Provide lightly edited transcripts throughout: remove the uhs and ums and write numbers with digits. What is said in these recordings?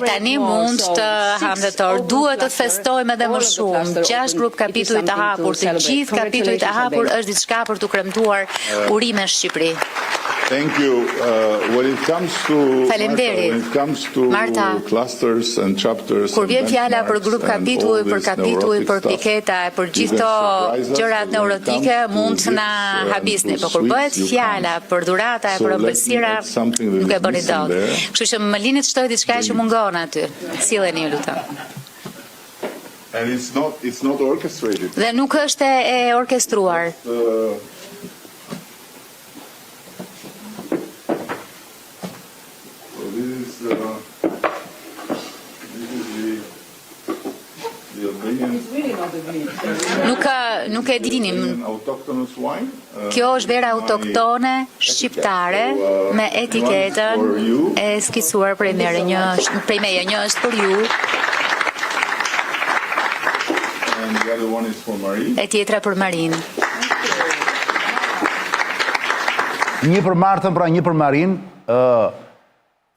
Tani mund të hamdëtor, duhet të festojmë edhe më shumë. 6 grup kapituj të hapur, të gjithë kapituj të hapur është diçka për të kremtuar urime në Shqipëri. Thank you. When it comes to Marta, clusters and chapters, kur vjen fjala për grup kapituj, për piketa, për gjithë to gjërat neurotike, mund të na habisni, por kur bëhet fjala për dhurata e për ëmbëlsira, nuk e bëni dot. Kështu që më lini të shtoj diçka që mungon aty. Silleni, ju lutem. And it's not orchestrated. Dhe nuk është e orkestruar. Nuk e dinim. Kjo është vera autoktone shqiptare me etiketën e skisuar prej meje. Një është për ju. E tjetra për Marin. Një për Martën, pra një për Marin.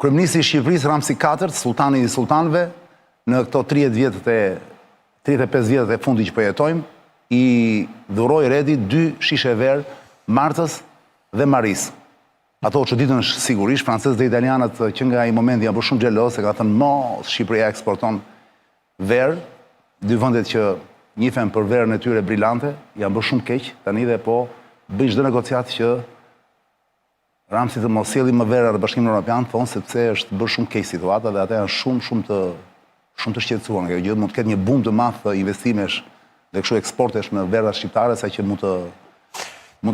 Kryeministri i Shqipërisë Ramsi IV, sultani i sultanëve, në këto 35 vjetët e fundi që po jetojmë, i dhuroi Redi 2 shishe verë Martës dhe Maris. Ato që ditën sigurisht, francezët dhe italianët që nga i momenti janë bërë shumë xhelos, e ka thënë mos Shqipëria eksporton verë, 2 vendet që njihen për verën e tyre brillante, janë bërë shumë keq, tani dhe po bëjnë çdo negociat që Ramsi të mos sjelli më verë në Bashkimin Evropian, thonë sepse është bërë shumë keq situata dhe ata janë shumë të shqetësuar nga kjo gjë, mund të ketë një bum të madh të investimesh dhe kështu eksportesh në vera shqiptare sa që mund të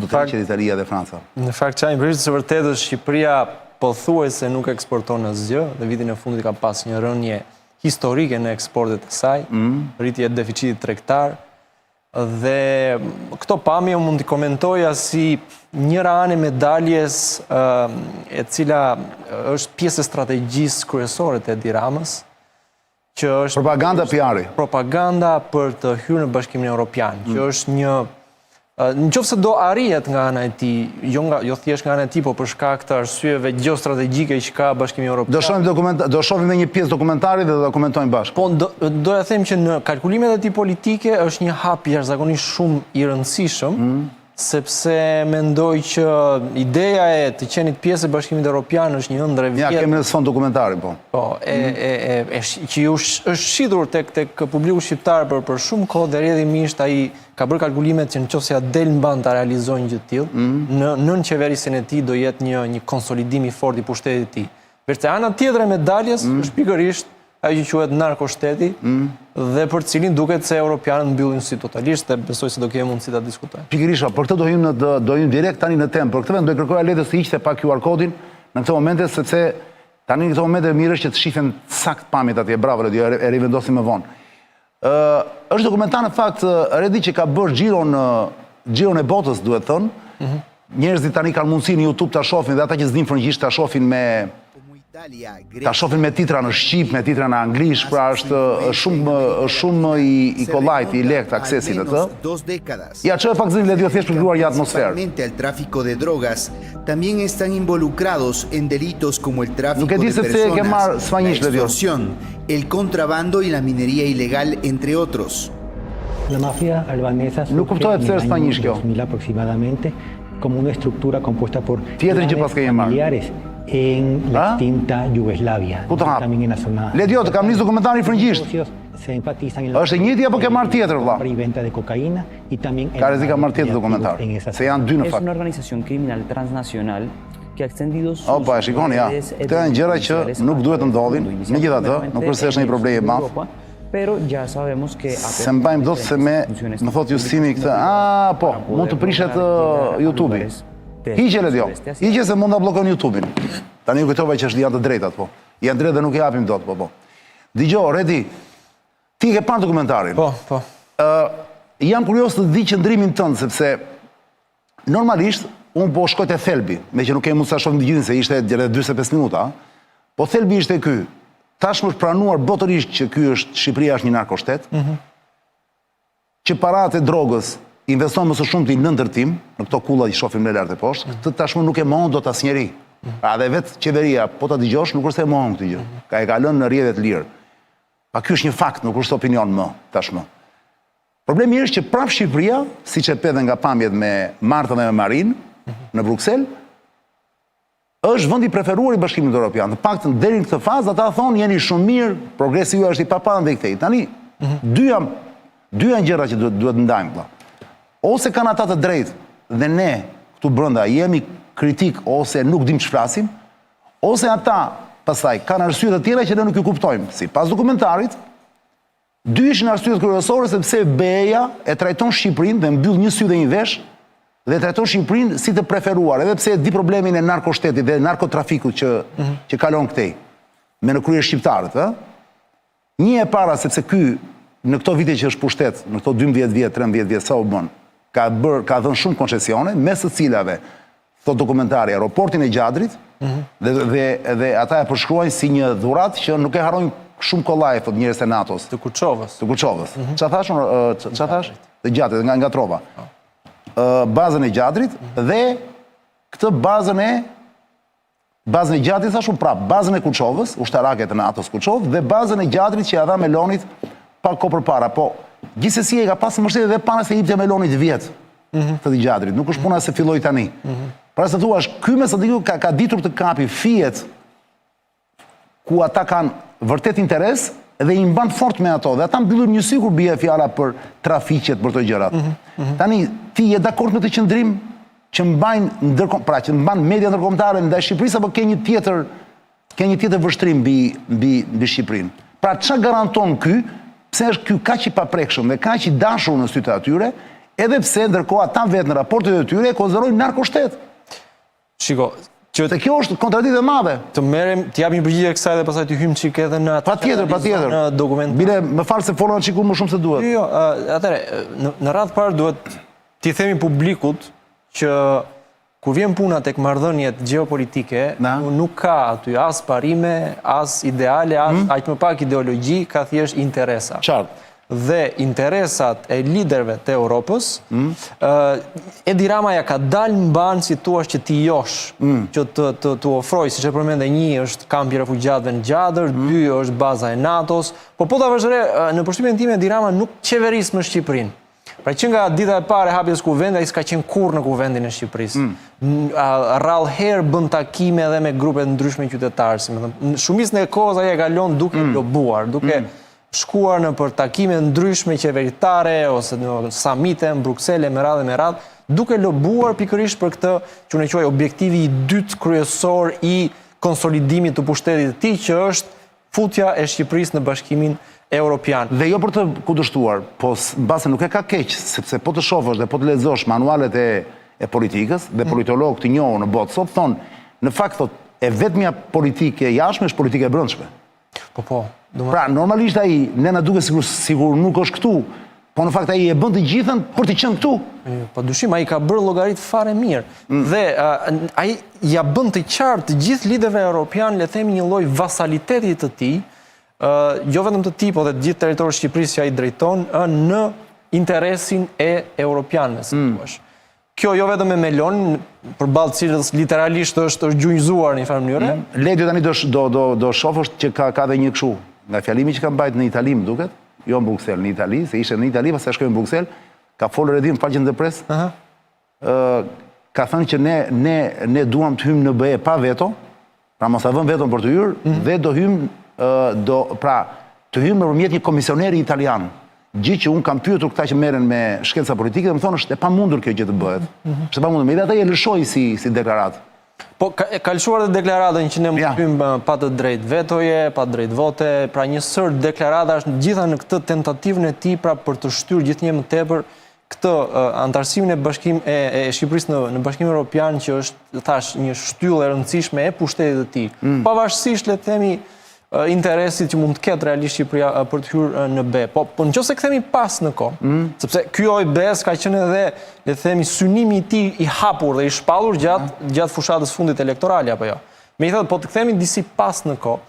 tërheqet Italia dhe Franca. Në fakt çaj mbërrisht se vërtet është Shqipëria pothuajse nuk eksporton asgjë, dhe vitin e fundit ka pas një rënje historike në eksportet e saj, rritje e deficitit tregtar, dhe këto pamje mund t'i komentoja si njëra anë e medaljes e cila është pjesë e strategjisë kryesore të Edi Ramës, që është propaganda PR-i. Propaganda për të hyrë në Bashkimin Evropian, që është një nëse do arrihet nga ana e tij, jo thjesht nga ana e tij, por për shkak të arsyeve gjeostrategjike që ka Bashkimi Evropian. Do shohim edhe një pjesë dokumentari dhe do ta komentojmë bashkë. Po doja them që në kalkulimet e tij politike është një hap jashtëzakonisht shumë i rëndësishëm, sepse mendoj që ideja e të qenit pjesë e Bashkimit Evropian është një ëndër e vjetër. Ja, kemi në sfond dokumentari, po. Po, që është shitur tek publiku shqiptar për shumë kohë dhe rrjedhimisht ai ka bërë kalkulimet që nëse ja del mban ta realizojnë gjë të tillë, në qeverisin e tij do jetë një konsolidim i fortë i pushtetit të tij. Përse ana tjetër e medaljes është pikërisht ajo që quhet narkoshteti, dhe për cilin duket se europianët mbyllin si totalisht, dhe besoj se do kemi mundësi ta diskutojmë. Pikërisht, për këtë do hym direkt tani në temë. Për këtë vend do kërkoja letës të hiqte pa QR kodin në këtë momente, sepse tani në këtë momente mirë është që të shihen sakt pamjet atje, bravo, do e rivendosim më vonë. Është dokumentar në fakt Redi që ka bërë xhiron e botës, duhet thënë. Njerëzit tani kanë mundësi në YouTube ta shohin dhe ata që s'din frëngjisht ta shohin me titra në shqip, me titra në anglisht, pra është shumë i kollajt, i lehtë aksesi në të. Ja, çfarë fakti le të thjesht për krijuar një atmosferë. El tráfico de drogas también están involucrados en delitos como el tráfico de personas, la extorsión, el contrabando y la minería ilegal, entre otros. La mafia albanesa surge en el año 2000 aproximadamente como una estructura compuesta por familiares en la extinta Yugoslavia, también en la zona. Ledio, të kam nisë dokumentari frëngjisht. Se enfatizan en la është e njëjti apo ke marrë tjetër, vëlla? y venta de cocaína y también Ka rrezik ka marrë tjetër dokumentar. Se janë dy në Es fakt. una organización criminal transnacional que ha extendido sus Opa, shikoni, ja. Këto janë gjëra që nuk duhet të ndodhin, megjithatë, nuk përse është një problem i madh. Pero ya sabemos que Se mbajmë dot se më thot Justimi këtë, po, mund të prishet YouTube-i. Hiqe Ledio, hiqe se mund ta bllokon YouTube-in. Tani ju kujtova që janë të drejtat, po. Janë drejtë dhe nuk i japim dot, po. Dgjoj, Redi, ti ke parë dokumentarin? Po. Jam kurioz të di qëndrimin tënd, sepse normalisht unë po shkoj te thelbi, me që nuk kemi mundësi ta shohim të gjithin se ishte deri 45 minuta, po thelbi ishte ky. Tashmë është pranuar botërisht që Shqipëria është një narkoshtet, që paratë e drogës investon më së shumti në ndërtim, në këto kulla i shohim në lart e poshtë, këtë tashmë nuk e mohon dot asnjëri. Pra dhe vetë qeveria, po ta dëgjosh, nuk është e mohon këtë gjë. E ka lënë në rrjedhë të lirë. Pa ky është një fakt, nuk është opinion më tashmë. Problemi është që prapë Shqipëria, siç e pedhe nga pamjet me Martën dhe me Marin në Bruksel, është vendi preferuar i Bashkimit Evropian. Në paktën deri në këtë fazë ata thonë jeni shumë mirë, progresi juaj është i papandej. Tani dy janë gjëra që duhet ndajmë. Ose kanë ata të drejtë dhe ne këtu brenda jemi kritik ose nuk dim ç'flasim, ose ata pastaj kanë arsye të tjera që ne nuk i kuptojmë. Sipas dokumentarit, dy ishin arsyet kryesore sepse BE-ja e trajton Shqipërinë dhe mbyll një sy dhe një vesh dhe trajton Shqipërinë si të preferuar, edhe pse e di problemin e narkoshtetit dhe narkotrafikut që kalon këtej, me në krye shqiptarët. Një e para sepse ky në këto vite që është pushtet, në këto 12 vjet, 13 vjet sa u bën, ka dhënë shumë koncesione, mes të cilave, thot dokumentari, aeroportin e Gjadrit, dhe ata e përshkruajnë si një dhuratë që nuk e harrojnë shumë kollaj, thot njerëz e NATO-s. Të Kuçovës. Të Kuçovës. Çfarë thash? Të Gjadrit, nga Trova. Bazën e Gjadrit dhe këtë bazën e Gjadrit thashun prap, bazën e Kuçovës, ushtarake të NATO-s Kuçovë, dhe bazën e Gjadrit që ja dha Melonit pa kohë përpara. Po, gjithsesi e ka pasur mbështetje dhe para se i jepte Melonit vjet të Gjadrit. Nuk është puna se filloi tani. Pra se thuash, ky mesadiku ka ditur të kapi fijet ku ata kanë vërtet interes dhe i mban fort me ato. Dhe ata mbyllur një sy kur bie fjala për trafiqet, për të gjërat. Tani, ti je dakord me të qëndrim që mban media ndërkombëtare ndaj Shqipërisë apo ke një tjetër vështrim mbi Shqipërinë? Pra çfarë garanton ky, pse është ky kaq i paprekshëm dhe kaq i dashur në sytë atyre, edhe pse ndërkohë ata vetë në raportet e tyre e konsiderojnë narkoshtet. Shiko, se kjo është kontradiktë e madhe. Të japim një përgjigje kësaj dhe pastaj të hyjmë çik edhe në atë. Patjetër. Në dokument. Bile më fal se folën çiku më shumë se duhet. Jo, atëre, në radhë parë duhet t'i themi publikut që kur vjen puna tek marrëdhëniet gjeopolitike, nuk ka aty as parime, as ideale, as aq më pak ideologji, ka thjesht interesa. Qartë. Dhe interesat e liderëve të Europës, Edi Rama ja ka dalë mban si thua që ti josh, që të ofroj, siç e përmendë, një është kampi i refugjatëve në Gjadër, dy është baza e NATO-s, po ta vazhdore në përshtypjen time Edi Rama nuk qeveris më Shqipërinë. Pra që nga dita e parë e hapjes kuvendit, ai s'ka qenë kurrë në kuvendin e Shqipërisë. Rrallë herë bën takime edhe me grupe ndryshme qytetarë. Shumicën e kohës ai e kalon duke lobuar, duke shkuar në për takime ndryshme qeveritare ose në samite në Bruksele me radhë, duke lobuar pikërisht për këtë që unë e quaj objektivi i dytë kryesor i konsolidimit të pushtetit të tij, që është futja e Shqipërisë në Bashkimin Evropian. Dhe jo për të kundërshtuar, po mbase nuk e ka keq, sepse po të shohësh dhe po të lexosh manualet e politikës dhe politologë të njohur në botë sot thonë, në fakt thotë e vetmja politike e jashtme është politika e brendshme. Po. Pra, normalisht ai, ne na duket sigur nuk është këtu, po në fakt ai e bën të gjithën për të qenë këtu. Po dyshim, ai ka bërë llogarit fare mirë. Dhe ai ja bën të qartë të gjithë liderëve europian, le të themi, një lloj vasalitetit të tij, jo vetëm të tij, po dhe të gjithë territorit të Shqipërisë që ai drejton në interesin e europianëve, si thua. Kjo jo vetëm me Melon, përballë cilës literalisht është gjunjëzuar në një farë mënyrë. Ledi tani do shofësh që ka dhe një kështu, nga fjalimi që ka mbajt në Itali, më duket, jo në Bruksel, në Itali, se ishte në Itali, pastaj shkoi në Bruksel, ka folur edhe në faqen e presë, ka thënë që ne duam të hymë në BE pa veto, pra mos avëm veton për të hyrë, dhe do hymë, të hymë nëpërmjet një komisioneri italian. Gjithë që unë kam pyetur këta që merren me shkenca politike dhe më thonë është e pamundur kjo gjë të bëhet. Është e pamundur, me ata e lëshoi si deklaratë. Po ka lëshuar edhe deklaratën që ne mund të pa të drejtë vetoje, pa të drejtë vote, pra një sër deklaratash gjitha në këtë tentativën e tij pra për të shtyrë gjithnjë më tepër këtë antarësimin e Shqipërisë në Bashkimin Evropian, që është thash një shtyllë e rëndësishme e pushtetit të tij. Pavarësisht le të themi interesit që mund të ketë realisht Shqipëria për të hyrë në BE. Po nëse kthehemi pas në kohë, sepse ky OBE-s ka qenë edhe, le të themi, synimi i tij i hapur dhe i shpallur gjatë fushatës fundit elektorale apo jo. Megjithatë, po të kthehemi disi pas në kohë,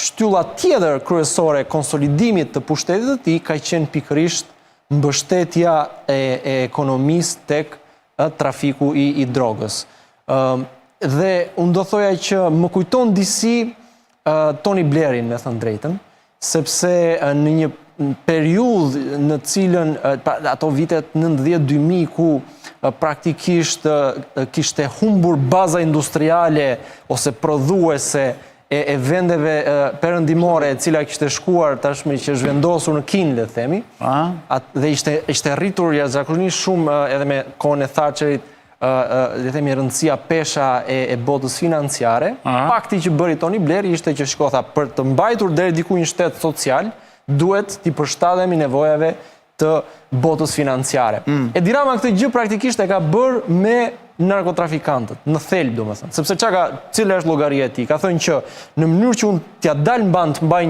shtylla tjetër kryesore e konsolidimit të pushtetit të tij ka qenë pikërisht mbështetja e ekonomisë tek trafiku i drogës. Dhe unë do thoja që më kujton disi Tony Blairin, me thënë drejtën, sepse në një periudhë në cilën ato vitet 90-2000 ku praktikisht kishte humbur baza industriale ose prodhuese e vendeve perëndimore e cila kishte shkuar tashmë që është vendosur në Kinë, le të themi, dhe ishte rritur jashtëzakonisht shumë edhe me kohën e Thatcherit, le themi rëndësia pesha e botës financiare. Pakti që bëri Tony Blair ishte që shkotha për të mbajtur deri diku një shtet social, duhet t'i përshtatemi nevojave të botës financiare. Edi Rama këtë gjë praktikisht e ka bërë me narkotrafikantët, në thelb do më thënë. Sepse cila është llogaria e tij? Ka thënë që në mënyrë që unë t'ja dal mban të mbaj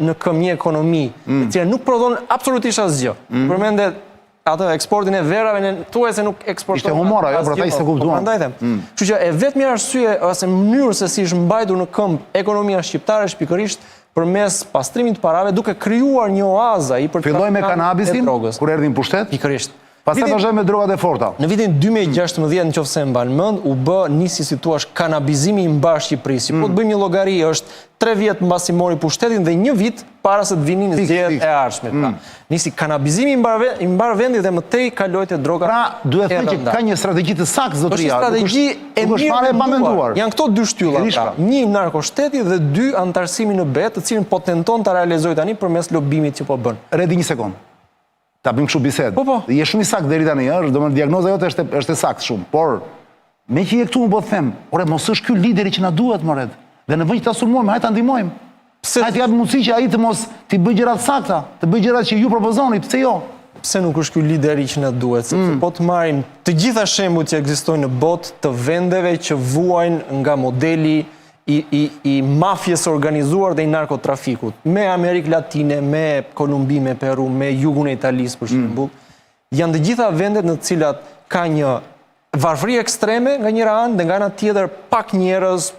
në këmje ekonomi, e cila nuk prodhon absolutisht asgjë. Përmendet atë eksportin e verave, thuaj se nuk eksporton. Ishte humor ajo, për ata ishte kuptuar. Prandaj them. Kështu që e vetmja arsye ose mënyrë se si është mbajtur në këmbë ekonomia shqiptare është pikërisht përmes pastrimit të parave, duke krijuar një oazë i për filloi me kanabisin kur erdhi në pushtet. Pikërisht. Pastaj vazhdoi me drogat e forta. Në vitin 2016, nëse e mban mend, u bë nisi si thua kanabizimi i mbar Shqipërisë. Po të bëjmë një llogari, është 3 vjet mbasi mori pushtetin dhe 1 vit para se të vinin zgjedhjet e ardhshme. Nisi kanabizimi i mbar vendit dhe mëtej kaloi te droga. Pra, duhet të thënë që ka një strategji të saktë zotëria. Është strategji e mirë e pamenduar. Janë këto 2 shtylla, pra. 1 narkoshteti dhe 2 antarësimi në BE, të cilin po tenton ta realizojë tani përmes lobimit që po bën. Redi një sekond. Ta bëjmë kështu bisedë. Po. Je shumë i saktë deri tani, domethënë diagnoza jote është e saktë shumë, por me që je këtu më po të them, ore mos është ky lideri që na duhet moret. Dhe në vend që ta sulmojmë, hajde ta ndihmojmë. Hajde japim mundësi që ai të mos të bëjë gjërat sakta, të bëjë gjërat që ju propozoni, pse jo? Pse nuk është ky lideri që na duhet? Sepse po të marrim të gjitha shembujt që ekzistojnë në botë të vendeve që vuajnë nga modeli i mafjes organizuar dhe i narkotrafikut, me Amerikë Latine, me Kolumbi, me Peru, me jugun e Italisë për shembull, janë të gjitha vendet në të cilat ka një varfëri ekstreme nga njëra anë dhe nga ana tjetër pak njerëz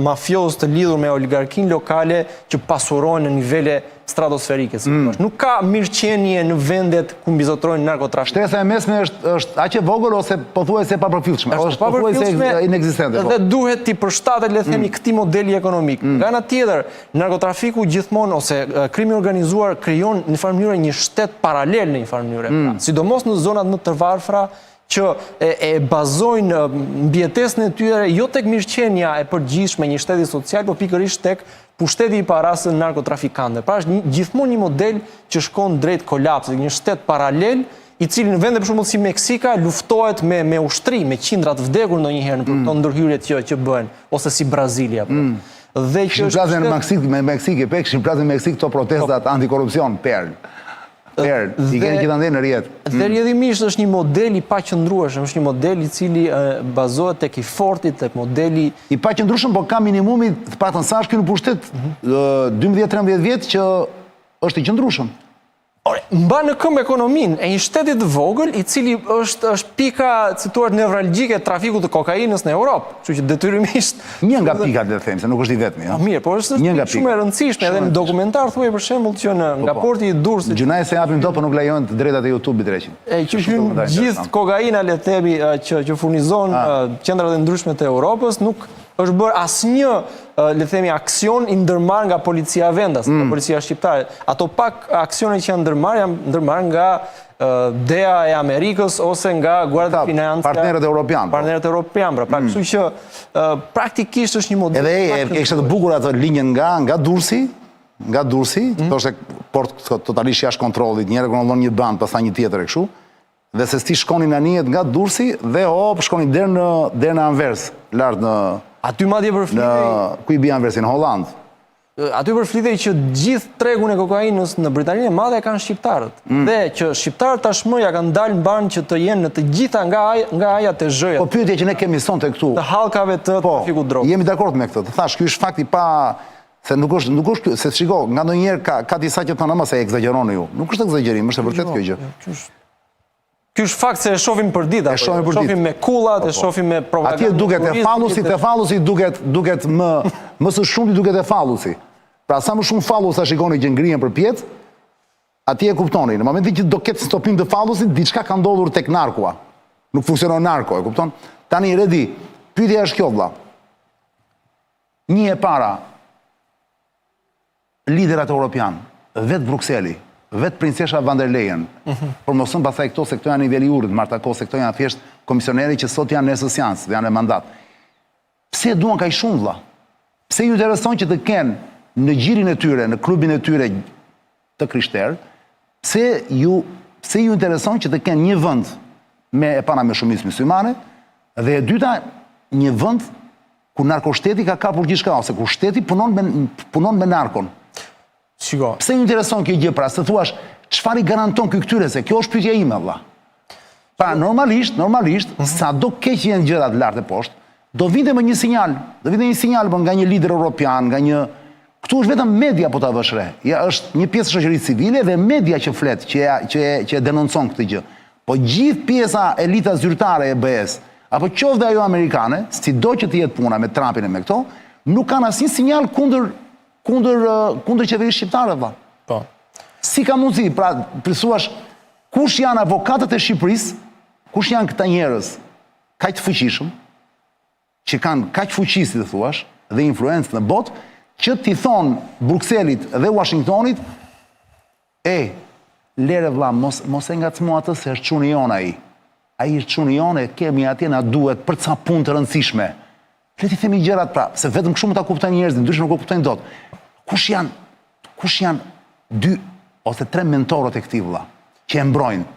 mafios të lidhur me oligarkinë lokale që pasurojnë në nivele stratosferike. Nuk ka mirëqenie në vendet ku mbizotrojnë narkotrafiku. Shtesa e mesme është aq e vogël ose pothuajse e papërfillshme, ose pothuajse inekzistente. Dhe duhet t'i përshtatet, le të themi, këtij modeli ekonomik. Nga ana tjetër, narkotrafiku gjithmonë ose krimi organizuar krijon në farë mënyrë një shtet paralel në një farë mënyrë, sidomos në zonat më të varfra që e bazojnë mbijetesën e tyre jo tek mirëqenia e përgjithshme një shteti social, por pikërisht tek pushteti i parasë narkotrafikante. Pra është gjithmonë një model që shkon drejt kolapsit, një shtet paralel i cili në vende për shembull si Meksika luftohet me ushtri, me qindra të vdekur ndonjëherë për këto ndërhyrje që bëhen, ose si Brazilia. Dhe që është në Meksikë, kishin plasë në Meksikë këto protestat antikorrupsion, i keni gjithandej në rjetë. Dhe rjedhimisht është një model i paqëndrueshëm, është një model i cili bazohet tek i fortit, tek modeli i paqëndrueshëm, por ka minimumi të paktën sa është ky në pushtet 12-13 vjet që është i qëndrueshëm. Mban në këmbë ekonominë e një shteti të vogël i cili është pika cituar nevralgjike e trafikut të kokainës në Europë. Kështu që detyrimisht një nga pikat, le të them, se nuk është i vetmi, ja. Mirë, por është shumë e rëndësishme edhe në dokumentar thuaj për shembull që nga porti i Durrësit. Gjunaj se japim dop, por nuk lejojnë të drejtat e YouTube-it dreqin. Që hyn gjithë kokaina, le të themi, që furnizon qendrat e ndryshme të Europës, nuk është bërë asnjë, le të themi, aksion i ndërmarrë nga policia vendas, nga policia shqiptare. Ato pak aksione që janë ndërmarrë nga DEA e Amerikës ose nga Guardia Financa, partnerët evropian. Partnerët evropian, pra kështu që praktikisht është një model. Edhe e kishte të bukur ato linjën nga Durrësi, thoshte port totalisht jashtë kontrollit, njëherë kontrollon një band, pastaj një tjetër e kështu. Dhe se sti shkonin anijet nga Durrësi dhe shkonin deri në Anvers, lart në aty madje përflitej. Ku i bie Anversi, në Holland? Aty përflitej që gjithë tregun e kokainës në Britaninë e Madhe kanë shqiptarët. Dhe që shqiptarët tashmë ja kanë dalë mban që të jenë në të gjitha nga aja të zhëja. Po pyetja që ne kemi sonte këtu. Të hallkave të trafikut drogës. Jemi dakord me këtë. Të thash, ky është fakti pa se nuk është se shiko, nga ndonjëherë ka disa që thonë se egzageroni ju. Nuk është egzagerim, është e vërtet kjo gjë. Ky është fakt se e shohim për ditë, e shohim me kullat, e shohim me propagandë. Atje duket e fallusi duket më së shumti duket e fallusi. Pra sa më shumë fallusa shikoni që ngrihen për pjetë, Ati e kuptoni, në momentin që do ketë stopim të fallusit, diçka ka ndodhur tek narkoa. Nuk funksionon narko, e kupton? Tani redi, pyetja është kjo vëlla. Një e para, liderat europian, vetë Brukseli, vetë princesha van der Leyen, por mosën pasaj këto se këto janë niveli urrit, Marta Ko, se këto janë thjesht komisioneri që sot janë nesës janë, dhe janë e mandat. Pse duan kaq shumë vëlla? Pse ju intereson që të kenë në gjirin e tyre, në klubin e tyre të krishterë, pse ju intereson që të kenë një vend me e pana me shumicë myslimane, dhe e dyta një vend ku narkoshteti ka kapur gjithçka, ose ku shteti punon me narkon. Shiko. Pse ju intereson kjo gjë pra, se thuash, çfarë i garanton këtyre, se kjo është pyetja ime vëlla. Pra normalisht, sa do keq janë gjërat lart e poshtë, do vinte me një sinjal, nga një lider europian, nga një. Këtu është vetëm media po ta vësh re. Ja është një pjesë shoqërisë civile dhe media që flet, që e denoncon këtë gjë. Po gjithë pjesa elita zyrtare e BE-s, apo qoftë ajo amerikane, sido që të jetë puna me Trumpin e me këto, nuk kanë asnjë sinjal kundër qeverisë shqiptare vëlla. Po. Si ka mundësi, pra thuash, kush janë avokatët e Shqipërisë, kush janë këta njerëz kaq të fuqishëm, që kanë kaq fuqi si të thuash, dhe influencë në botë, që t'i thonë Brukselit dhe Washingtonit, lere vlla, mos e ngacmo atë se është çuni jon ai. Ai është çuni jon, e kemi atje, na duhet për ca punë të rëndësishme. Le t'i themi gjërat pra, se vetëm kështu më ta kuptojnë njerëzit, ndryshe nuk e kuptojnë dot. Kush janë 2 ose 3 mentorët e këtij vlla që e mbrojnë?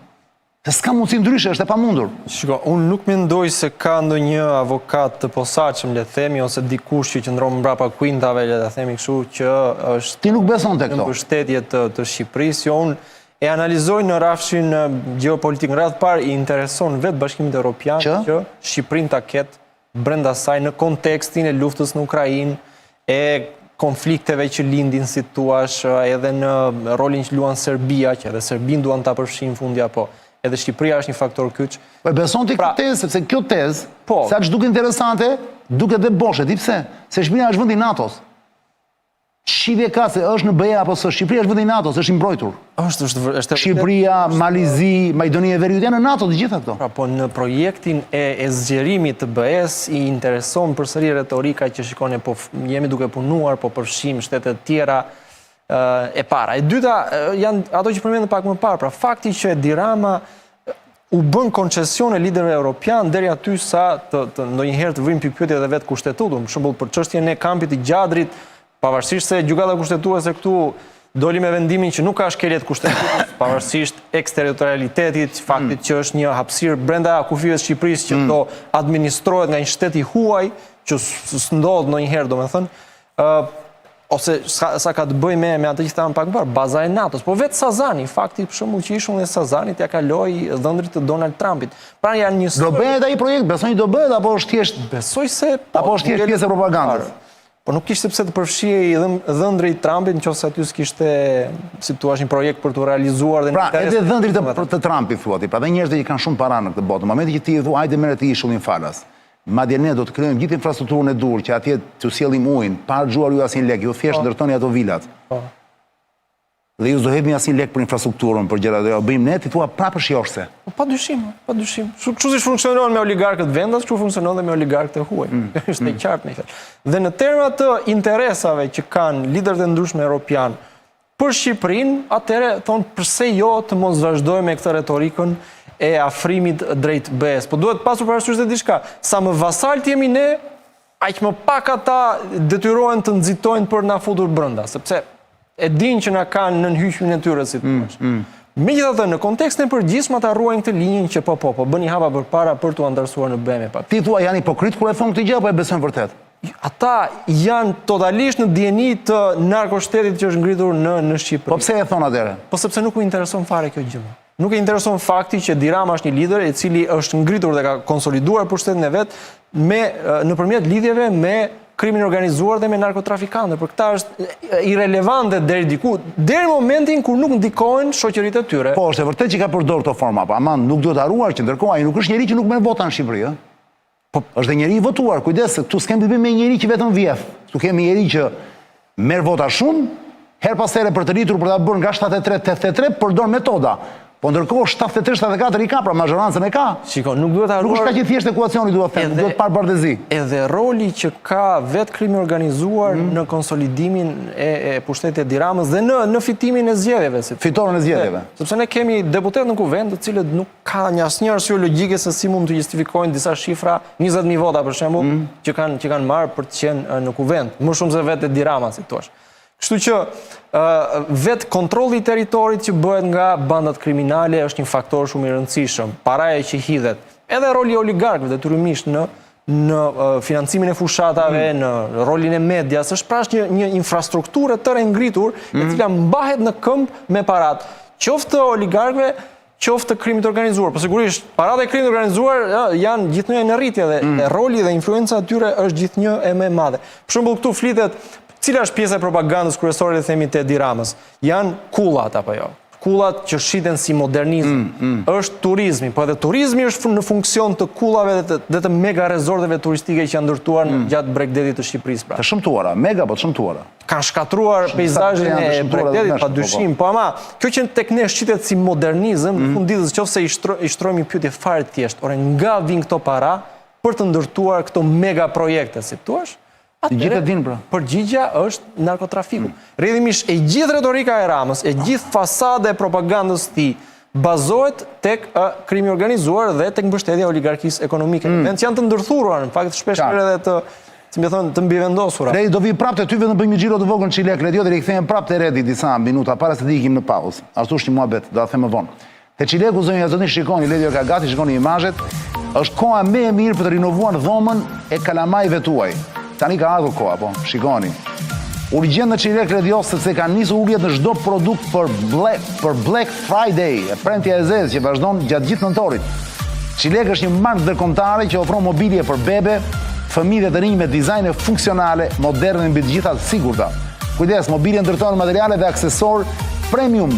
Se s'ka mundësi ndryshe, është e pamundur. Shiko, unë nuk mendoj se ka ndonjë avokat të posaçëm, le të themi, ose dikush që qëndron mbrapa kuintave, le të themi kështu, që është. Ti nuk beson te këto? Në mbështetje të Shqipërisë, jo unë e analizoj në rafshin gjeopolitik. Në radhë parë i intereson vetë Bashkimit Evropian që Shqipërinë ta ketë brenda saj në kontekstin e luftës në Ukrainë, e konflikteve që lindin, si thuash, edhe në rolin që luan Serbia, që edhe Serbin duan ta përfshin fundi apo. Edhe Shqipëria është një faktor kyç. Po e beson ti këtë tezë, sepse kjo tezë, sa që duke interesante, duke dhe boshe, di pse? Se Shqipëria është vendi i NATO-s. Shqipje ka se është në BE apo së Shqipëria është vendi i NATO-s, është i mbrojtur. Shqipëria, Malizi, Maqedonia e Veriut janë në NATO të gjitha këto. Pra, po në projektin e zgjerimit të BE-s i intereson përsëri retorika që shikoni, po jemi duke punuar, po përfshim shtetet tjera. E para. E dyta, janë ato që përmendën pak më parë, pra fakti që Edi Rama u bën koncesione liderëve europian deri aty sa ndonjëherë të vrim pyetje edhe vetë kushtetutur, për shembull për çështjen e kampit të Gjadrit, pavarësisht se gjykata kushtetuese këtu doli me vendimin që nuk ka shkelje të kushtetues, pavarësisht eksterritorialitetit, faktit që është një hapësirë brenda kufive të Shqipërisë që do administrohet nga një shtet i huaj, që s'ndodh ndonjëherë, domethënë, ose sa ka të bëj me atë që thamë pak më parë, baza e NATO-s, po vetë Sazani, fakti për shembull që ishun dhe Sazanit ja kaloi dhëndrit të Donald Trumpit. Pra janë një do bëhet ai projekt, besoni do bëhet apo është thjesht besoj se apo është thjesht pjesë e propagandës. Po nuk kishte pse të përfshihej dhëndri i Trumpit nëse aty s'kishte, si thua, një projekt për të realizuar dhe pra edhe dhëndrit të Trumpit thuati, pra dhe njerëzit që kanë shumë para në këtë botë. Në momentin që ti thua hajde merret ti ishullin falas. Madje ne do të krijojmë gjithë infrastrukturën e dur që atje të sjellim ujin, pa harxuar ju asnjë lek, ju thjesht ndërtoni ato vilat. Dhe ju s'do hedhni asnjë lek për infrastrukturën, për gjërat do ja bëjmë ne, ti thua prapë shjohse. Padyshim. Kështu si funksionon me oligarkët vendas, kështu funksionon dhe me oligarkët e huaj. Është e qartë me fjalë. Dhe në terma të interesave që kanë liderët e ndryshëm europian për Shqipërinë, atëherë thonë pse jo të mos vazhdojmë me këtë retorikën e afrimit drejt BE-s. Po duhet pasur parasysh edhe diçka. Sa më vasalt jemi ne, aq më pak ata detyrohen të nxitojnë për na futur brenda, sepse e dinë që na kanë nën hyjën e tyre, si thua. Megjithatë, në kontekstin e përgjithshëm ata ruajnë këtë linjën që po bëni hapa përpara për t'u antarësuar në BE. Ti thua janë hipokrit kur e thon këtë gjë apo e besojnë vërtet? Ata janë totalisht në dieni të narkoshtetit që është ngritur në Shqipëri. Po pse e thon atëherë? Po sepse nuk u intereson fare kjo gjë. Nuk e intereson fakti që Edi Rama është një lider i cili është ngritur dhe ka konsoliduar pushtetin e vet nëpërmjet lidhjeve me krimin organizuar dhe me narkotrafikantët. Për këtë është irelevante deri diku, deri momentin kur nuk ndikojnë shoqëritë e tyre. Po, është e vërtetë që ka përdorur këto forma, po aman nuk duhet haruar që ndërkohë ai nuk është njeriu që nuk merr vota në Shqipëri, ëh. Po, është dhe njeriu i votuar. Kujdes, këtu s'kemi të bëjmë me njeriu që vetëm vjedh. Këtu kemi njeriu që merr vota shumë, her pas here për të rritur për ta bërë nga 73-83 përdor metoda. Po ndërkohë 73-74 i ka, pra mazhorancën e ka. Shiko, nuk duhet harruar. Nuk është ka që thjesht ekuacioni duhet them, duhet parë bardhëzi. Edhe roli që ka vetë krimi organizuar në konsolidimin e pushtetit Edi Ramës dhe në fitimin e zgjedhjeve. Fitorën e zgjedhjeve. Sepse ne kemi deputet në kuvend të cilët nuk ka një asnjë arsye logjike se si mund të justifikojnë disa shifra, 20.000 vota për shembull, që kanë marrë për të qenë në kuvend, më shumë se vetë Edi Rama, si thua. Kështu që vetë kontrolli i territorit që bëhet nga bandat kriminale është një faktor shumë i rëndësishëm. Paraja që hidhet, edhe roli i oligarkëve detyrimisht në financimin e fushatave, në rolin e medias, është prash një infrastrukturë të ngritur e cila mbahet në këmbë me parat, qoftë të oligarkëve, qoftë të krimit organizuar. Po sigurisht, parat e krimit organizuar janë gjithnjë në rritje dhe roli dhe influenca atyre është gjithnjë e më e madhe. Për shembull, këtu flitet cila është pjesa e propagandës kryesore të themi të Edi Ramës? Janë kullat apo jo? Kullat që shiten si modernizëm. Është turizmi, po edhe turizmi është në funksion të kullave dhe të mega rezorteve turistike që janë ndërtuar gjatë Bregdetit të Shqipërisë. Të shëmtuara, mega po të shëmtuara. Kanë shkatruar peizazhin e Bregdetit pa dyshim, po ama kjo që tek ne shitet si modernizëm, në fund ditës nëse i shtrojmë një pyetje fare të thjeshtë, ore nga vijnë këto para për të ndërtuar këto mega projekte, si thua? Përgjigja është narkotrafiku. Rrjedhimisht e gjithë retorika e Ramës, e gjithë fasada e propagandës të tij bazohet tek krimi organizuar dhe tek mbështetja e oligarkisë ekonomike. Vend janë të ndërthuara, në fakt shpesh edhe të mbivendosura. Redi do vi prapë ty vetëm bëjmë një xhiro të vogël në Çilek, Redi, dhe rikthehemi prapë te Redi disa minuta para se të ikim në pauzë. Ashtu është një muhabet, do ta them më vonë. Te Çileku zonja zonë shikoni Ledi ka gati, shikoni imazhet. Është koha më e mirë për të rinovuar dhomën e kalamajve tuaj. Tani ka ardhur koha, po, shikoni. Urgjent në Çilek Redios sepse kanë nisur uljet në çdo produkt për Black Friday, e premtja e zezë që vazhdon gjatë gjithë nëntorit. Çilek është një markë ndërkombëtare që ofron mobilje për bebe, fëmijë dhe të rinj me dizajne funksionale, moderne mbi të gjitha të sigurta. Kujdes, mobilje ndërton materiale dhe aksesor premium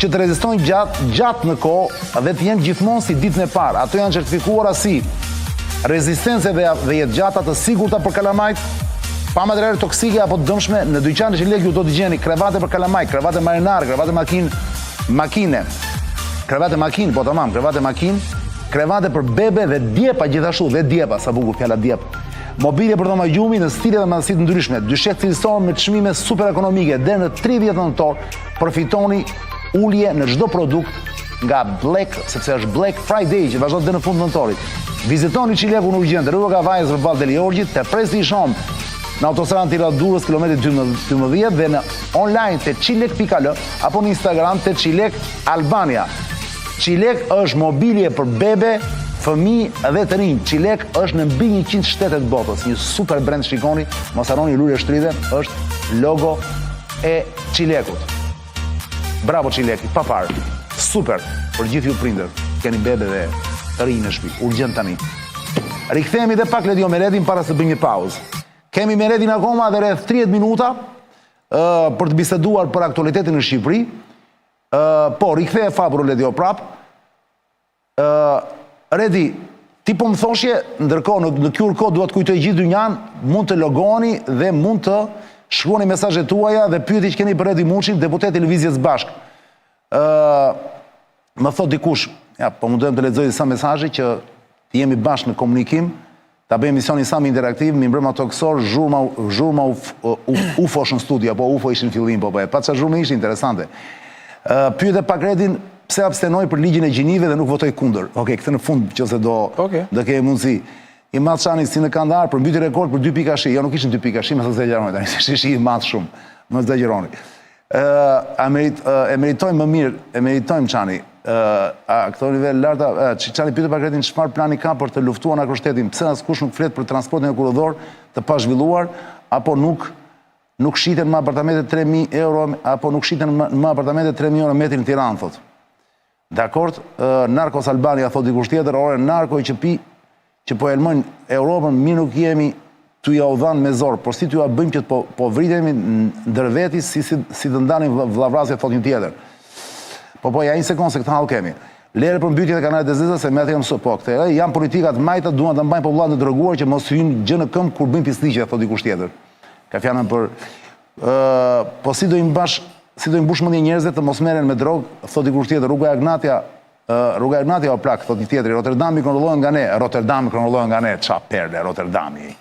që të rezistojnë gjatë në kohë dhe të jenë gjithmonë si ditën e parë. Ato janë certifikuara si rezistense dhe jetëgjata të sigurta për kalamajt, pa materiale toksike apo dëmshme. Në dyqanin e Çilek ju do të gjeni krevate për kalamaj, krevate marinar, krevate makine, po tamam, krevate makinë, krevate për bebe dhe djepa gjithashtu, dhe djepa, sa bukur fjala djep. Mobilje për dhoma gjumi në stile dhe madhësi të ndryshme, dyqet cilësor me çmime super ekonomike, dhe në 30 nëntor përfitoni ulje në çdo produkt nga sepse është Black Friday që vazhdon deri në fund nëntorit. Vizitoni Çilekun urgjent, rruga Kavajës përballë Deliorgjit, te Presi i Shom, në autostradën Tiranë-Durrës, kilometri 12 dhe në online te çilek.al apo në Instagram te Çilek Albania. Çilek është mobilje për bebe, fëmijë dhe të rinj. Çilek është në mbi 100 shtete të botës. Një super brand, shikoni, mos harroni lule shtrydhe, është logo e Çilekut. Bravo Çileki, pa parë. Super për gjithë ju prindër. Keni bebe dhe të rinj në shtëpi. Urgjent tani. Rikthehemi dhe pak Ledio me Redin para se bëjmë një pauzë. Kemi me Redin akoma dhe rreth 30 minuta për të biseduar për aktualitetin në Shqipëri. Po, rikthehe Fabro Ledio prap. Redi, ti po më thoshje, ndërkohë në QR code duhet kujtoj gjithë dynjan, mund të logoni dhe mund të shkruani mesazhet tuaja dhe pyeti që keni për Redi Muçin, deputet Televizjes Bashk. Më thot dikush, ja, po mundohem të lexoj disa mesazhe që jemi bashkë në komunikim, ta bëjmë emisionin sa më interaktiv, mi mbrëma toksor, zhurma UFO-sh në studio, po UFO ishin fillim, po pa çfarë zhurmë ishte interesante. Pyete pak Redin pse abstenoi për ligjin e gjinive dhe nuk votoi kundër. Okej, këtë në fund nëse do kemi mundësi. I madh Çani si në Kandahar për mbyti rekord për 2 pika shi. Jo, nuk ishin 2 pika shi, më thosë exagjeroni tani, shi i madh shumë. Mos exagjeroni. E meritojmë më mirë, e meritojmë Çani. Këto nivel larta, Çani pyet pak Redin çfarë plani ka për të luftuar narkoshtetin. Pse askush nuk flet për transportin e kurrëdor të pazhvilluar apo nuk shiten më apartamente 3.000 euro apo nuk shiten më apartamente 3.000 euro metrin në Tiranë, thot. Dakord, Narkos Albania, thot dikush tjetër, ore narkoj që po elmojnë Europën, mi nuk jemi t'u ja u dhanë me zorë, por si t'u ja bëjmë që po vritemi ndër veti si të ndanin vllavrasje, thot një tjetër. Po, ja një sekundë se këtë hall kemi. Lere për mbytjet e kanalet e zeza se me atë jam po, këte janë politikat majta, duan të mbajnë popullatën e droguar që mos hyjnë gjë në këmbë kur bëjnë pisliqe, thot dikush tjetër. Ka fjalën për Po si do imbush mendje njerëzve të mos merren me drogë, thot dikush tjetër, rruga Ignatia o plak, thot një tjetri, Rotterdami kontrollohet nga ne, qa perle, Rotterdami,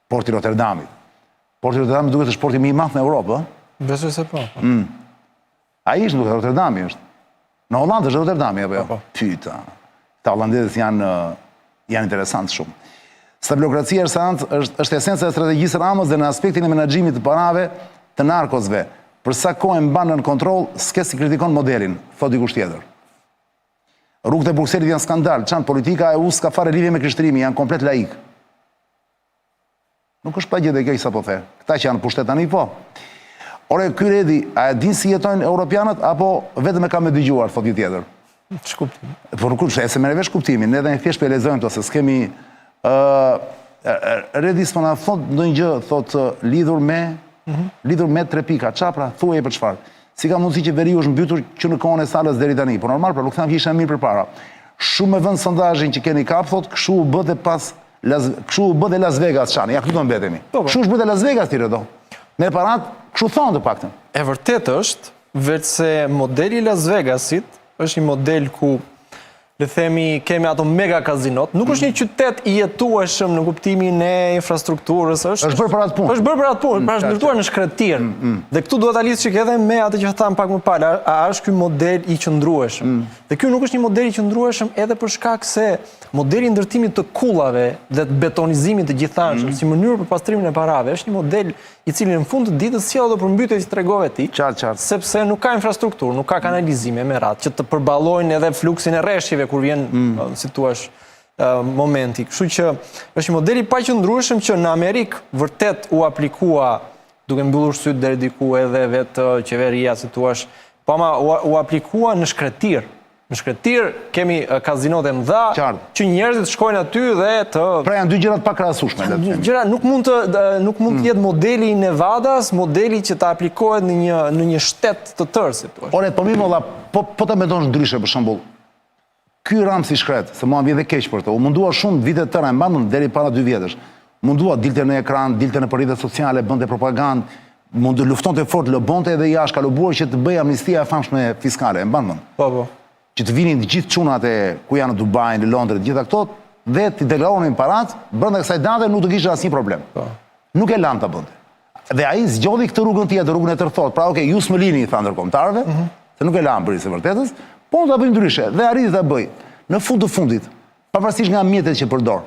porti Rotterdamit. Porti Rotterdamit duket është porti më i madh në Europë, ë? Besoj se po. Ai është duket Rotterdami është. Në Hollandë është Rotterdami apo jo? Pyta. Ta hollandezët janë interesantë shumë. Stabilokracia është esenca e strategjisë Ramës dhe në aspektin e menaxhimit të parave të narkozve. Për sa kohë mban në kontroll, s'ke si kritikon modelin, thot dikush tjetër. Rrugët e Brukselit janë skandal, çan politika e US ka fare lidhje me krishterimin, janë komplet laik. Nuk është pa gjë dhe kjo sa po the. Këta që janë pushtet tani po. Ore, ky Redi, a e din si jetojnë europianët apo vetëm e ka me dëgjuar, thot një tjetër? Shkuptim. Po nuk e se me nevesh kuptimin, ne dhe në thjesht për e lezojmë të, se s'kemi... Redi s'po na thot ndonjë gjë, thot lidhur me 3 pika, qa pra, thuaj e për çfarë. Si ka mundësi që veri është mbytur që në kohën e salës deri tani, por normal, pra nuk tham që isha mirë përpara. Shumë e vend sondazhin që keni kap, thot, kështu u bë dhe Las Vegas çani, ja këtu do mbetemi. Kështu u bë dhe Las Vegas tire do. Me parat, kështu thonë të paktën. E vërtet është, vetë se modeli Las Vegasit është një model ku, le themi, kemi ato mega kazinot, nuk është një qytet i jetueshëm në kuptimin e infrastrukturës, është bërë për atë punë. Është bërë për atë punë, pra është ndërtuar në shkretir. Dhe këtu duhet ta lidhësh që edhe me atë që thamë pak më parë, a është ky model i qëndrueshëm. Dhe ky nuk është një model i qëndrueshëm edhe për shkak se modeli i ndërtimit të kullave dhe të betonizimit të gjithanshëm si mënyrë për pastrimin e parave është një model i cili në fund të ditës sjell do përmbytje si tregove ti, sepse nuk ka infrastrukturë, nuk ka kanalizime me radhë që të përballojnë edhe fluksin e rreshjeve kur vjen, si thua, momenti. Kështu që është një model i paqëndrueshëm që në Amerikë vërtet u aplikua, duke mbyllur syt deri diku edhe vetë qeveria, si thua, po ama u aplikua në shkretir. Në shkretir kemi kazinot e mëdha që njerëzit shkojnë aty dhe të... Pra janë dy gjërat pa krahasueshme. Nuk mund të jetë modeli i Nevadas, modeli që të aplikohet në një shtet të tërë, si thua. Ore, po mirë molla, po ta mendosh ndryshe për shembull. Ky Ramsi shkret, se mua vjen dhe keq për të. U mundua shumë vite të tëra, mbandën deri para 2 vjetësh. Mundua dilte në ekran, dilte në rrjetet sociale, bënte propagandë, mund të luftonte fort, lobonte edhe jashtë, ka lobuar që të bëjë amnistia e famshme fiskale, mbandën. Po. Që të vinin të gjithë çunat e ku janë në Dubai, në Londër, të gjitha këto, dhe të deklaronin parat, brenda kësaj date nuk do kishte asnjë problem. Nuk e lan ta bënte. Dhe ai zgjodhi këtë rrugën tjetër, rrugën e tërthot. Pra, okay, ju s'mëlini, i tha ndërkombëtarëve, se nuk e lan për së vërtetës, po ta bëjmë ndryshe dhe arriti ta bëj. Në fund të fundit, pavarësisht nga mjetet që përdor,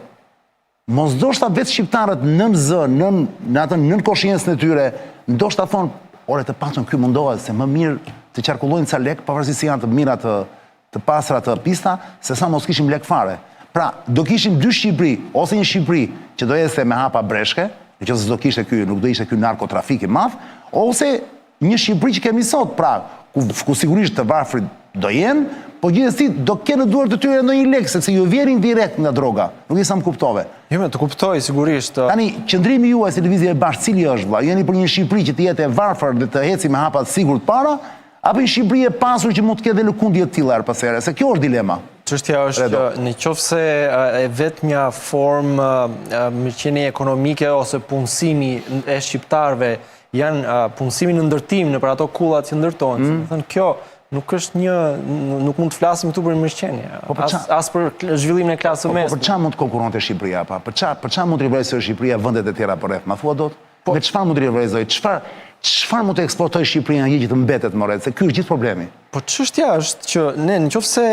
mos ndoshta vetë shqiptarët në atë nën koshiencën e tyre, ndoshta thonë, ore të patën ky mundohet se më mirë të qarkullojnë ca lek, pavarësisht se janë të mira të pastra të pista, se sa mos kishim lek fare. Pra, do kishim 2 Shqipëri, ose një Shqipëri që do ecte me hapa breshke, nëse do kishte ky, nuk do ishte ky narkotrafik i madh, ose një Shqipëri që kemi sot, pra, ku sigurisht të varfrit do jenë, po gjithsesi do kenë në duart të tyre ndonjë lek, sepse ju vjerin direkt nga droga. Nuk e sa më kuptove. Jo, më të kuptoj sigurisht. Tani, qëndrimi juaj si lëvizje e bashkë cili është vëlla? Jeni për një Shqipëri që të jetë e varfër dhe të eci me hapa të sigurt para, apo një Shqipëri e pasur që mund të ketë dhe lëkundje të tilla her pas here, se kjo është dilema. Çështja është që nëse e vetmja formë mirëqenie ekonomike ose punësimi e shqiptarëve janë punësimi në ndërtim në për ato kullat që ndërtohen, do të thënë kjo nuk mund të flasim këtu për mirëqenie, as për zhvillimin e klasës mesme. Për çfarë mund të konkurronte Shqipëria pa? Për çfarë mund të rivalojë Shqipëria vendet e tjera përreth? Ma thua dot? Me çfarë mund të rivalojë? Çfarë mund të eksportojë Shqipëria një që të mbetet më rreth? Se ky është gjithë problemi. Po çështja është që ne nëse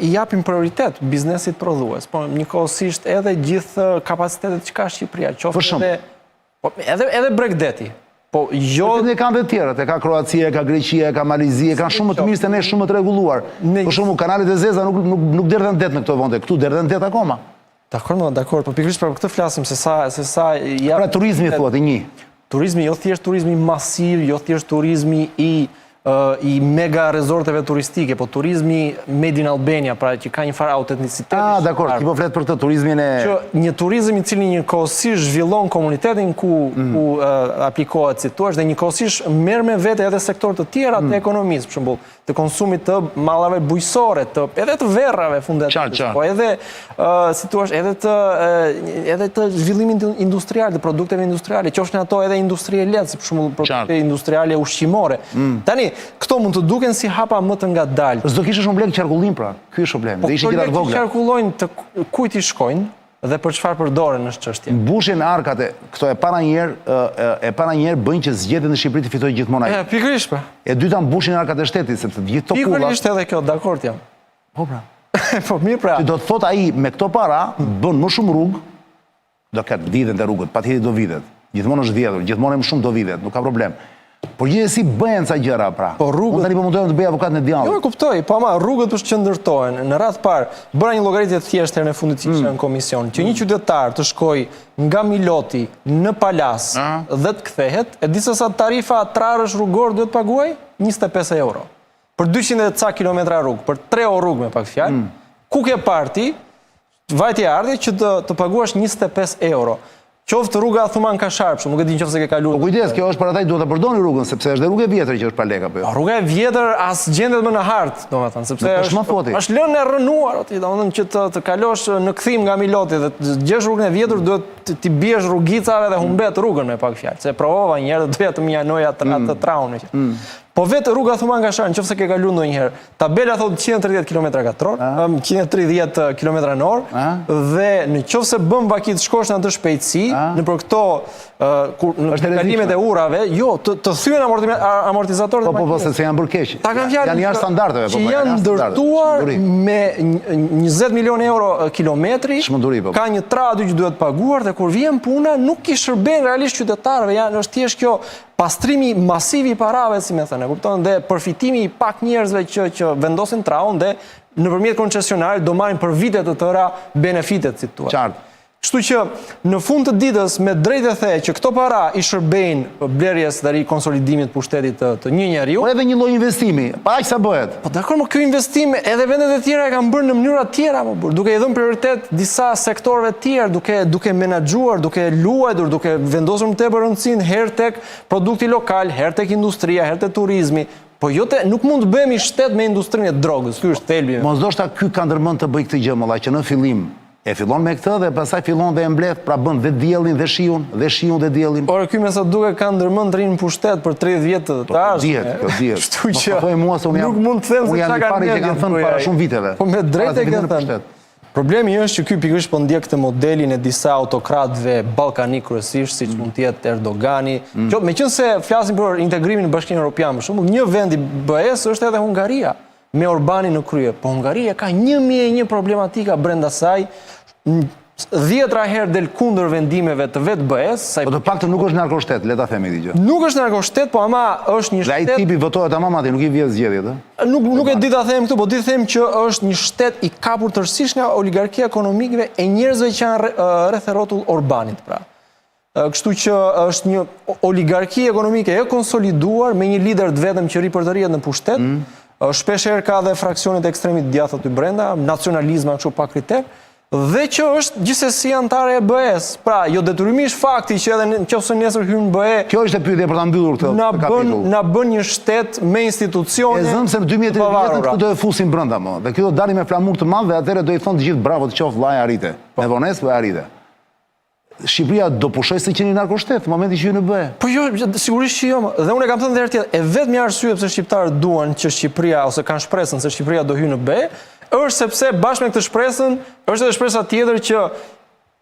i japim prioritet biznesit prodhues, po njëkohësisht edhe gjithë kapacitetet që ka Shqipëria, qoftë edhe Bregdeti. Po jo, ne kanë të tjerët, e ka Kroacia, e ka Greqia, e ka Malizia, e kanë shumë më të mirë se ne, shumë më të rregulluar. Për shembull, kanalet e zeza nuk derdhen det në këto vende, këtu derdhen det akoma. Dakor, po pikërisht për këtë flasim se sa ja. Pra turizmi thuat i një. Turizmi jo thjesht turizmi masiv, jo thjesht turizmi i mega rezorteve turistike, po turizmi made in Albania, pra që ka një farë autenticiteti. Dakor, ti po flet për këtë turizmin e... Që një turizm i cili njëkohësisht zhvillon komunitetin ku aplikohet si thua dhe njëkohësisht merr me vete edhe sektor të tjera të ekonomisë, për shembull, të konsumit të mallrave bujqësore, edhe të verrave fundamentalisht, po edhe si thua, edhe të zhvillimit industrial, të produkteve industriale, qofshin ato edhe industrie lehtë, si për shembull produkte industriale ushqimore. Tani, këto mund të duken si hapa më të ngadalë. S'do kishte shumë lek qarkullim pra. Ky është problemi. Po këto lek që qarkullojnë të kujt i shkojnë dhe për çfarë përdoren është çështja. Mbushin arkat këto e para njëherë bëjnë që zgjedhjet në Shqipëri të fitojë gjithmonë ai. Pikërisht pra. E dyta mbushin arkat e shtetit sepse të gjithë këto kulla. Pikërisht edhe kjo, dakord jam. Po pra. Po mirë pra. Do të thot ai me këto para bën më shumë rrugë, do ketë vditen te rrugët, patjetër do videt. Gjithmonë është vjedhur, gjithmonë më shumë do videt, nuk ka problem. Por gjithsesi bëhen ca gjëra pra. Po rrugët tani po mundojmë të bëj avokat në djallit. Jo, e kuptoj, po ama rrugët për shqendërtohen. Në radhë parë, bëra një llogaritje të thjeshtë herën e fundit që ishte në komision, që një qytetar të shkojë nga Miloti në Palas dhe të kthehet, e di se sa tarifa trarësh rrugor duhet paguaj? 25 euro. Për 200 ca kilometra rrugë, për 3 orë rrugë me pak fjalë, ku ke parti, vajtje ardhi që të paguash 25 euro. Qoftë rruga Thuman Kashar, nuk e di nëse ke kaluar. Po kujdes, kjo është për ata që duhet ta përdorni rrugën, sepse është dhe rrugë e vjetër që është pa lek apo jo. Rruga e vjetër as gjendet më në hartë, domethënë, sepse është lënë e rënuar aty, domethënë që të kalosh në kthim nga Miloti dhe të gjesh rrugën e vjetër duhet ti biesh rrugicave dhe humbet rrugën me pak fjalë. Se provova një herë, doja të më janoja atë traun. Po vetë rruga Thuman Kashar, nëse ke kaluar ndonjëherë, tabela thotë 130 km/h, 130 km/h, dhe nëse bën vakit shkosh në atë shpejtësi, nëpër këto kalimet e urave, jo, të thyen amortizatorët. Po, se janë bërë keq. Janë jashtë standardeve, që janë ndërtuar me 20 milion euro kilometri, ka një tra aty që duhet paguar, dhe kur vjen puna, nuk i shërben realisht qytetarëve, është thjesht kjo pastrimi masiv i parave, si me thënë, kupton, dhe përfitimi i pak njerëzve që vendosin traun dhe nëpërmjet koncesionarit do marrin për vite të tëra benefitet, si thua. Qartë. Kështu që në fund të ditës me drejtë e the që këto para i shërbejnë blerjes dhe rikonsolidimit pushtetit të një njeriu. Po edhe një lloj investimi, pa aq sa bëhet. Po dakor, më ky investim edhe vendet e tjera e kanë bërë në mënyra të tjera, duke i dhënë prioritet disa sektorëve të tjerë, duke menaxhuar, duke luajtur, duke vendosur më tepër rëndësinë herë tek produkti lokal, herë tek industria, herë tek turizmi. Po nuk mund të bëhemi shtet me industrinë e drogës. Ky është thelbi. Mos ndoshta ky ka ndërmend të bëj këtë gjë, molla, që në fillim e fillon me këtë dhe pastaj fillon dhe e mbledh, pra bën dhe diellin dhe shiun dhe diellin. Por ky me sa duke ka ndërmend të rinë në pushtet për 30 vjet të ardhshme. Dihet. Kështu që nuk mund të them se çka kanë thënë para shumë viteve. Po me drejtë e kanë thënë. Problemi është që ky pikërisht po ndjek këtë modelin e disa autokratëve ballkanik kryesisht, siç mund të jetë Erdogani. Meqense flasim për integrimin në Bashkinë Evropiane, për shembull, një vend i BE-s është edhe Hungaria, me Orbanin në krye. Po Hungaria ka 1001 problematika brenda saj. 10 herë del kundër vendimeve të vetë BE-s. Po të paktën nuk është narkoshtet, le ta themi këtë gjë. Nuk është narkoshtet, po ama është një shtet. Dhe ai tipi votohet tamam aty, nuk i vjen zgjedhjet, ë? Nuk e di ta them këtu, po di të them që është një shtet i kapur tërësisht nga oligarkia ekonomike e njerëzve që janë rreth rrotull Orbanit, pra. Kështu që është një oligarki ekonomike e konsoliduar me një lider të vetëm që ri për të rrihet në pushtet. Shpeshherë ka dhe fraksionet e ekstremit djathtë aty brenda, nacionalizma kështu pa kriter. Dhe që është gjithsesi antare e BE-s. Pra, jo detyrimisht fakti që edhe nëse nesër hyn në BE. Kjo është e pyetje për ta mbyllur këtë kapitull. Na bën një shtet me institucione. E zëm se në 2030 këtu do e fusin brenda më. Dhe këtu do dalin me flamur të madh dhe atëherë do i thonë të gjithë bravo të qoftë vllai arrite. Me vonesë po arrite. Shqipëria do pushoj se qeni narkoshtet në momentin që hyn në BE. Po jo, sigurisht që jo. Dhe unë e kam thënë edhe herë tjetër, e vetmi arsye pse shqiptarët duan që Shqipëria ose kanë shpresën se Shqipëria do hyjë në BE është sepse bashkë me këtë shpresën, është edhe shpresa tjetër që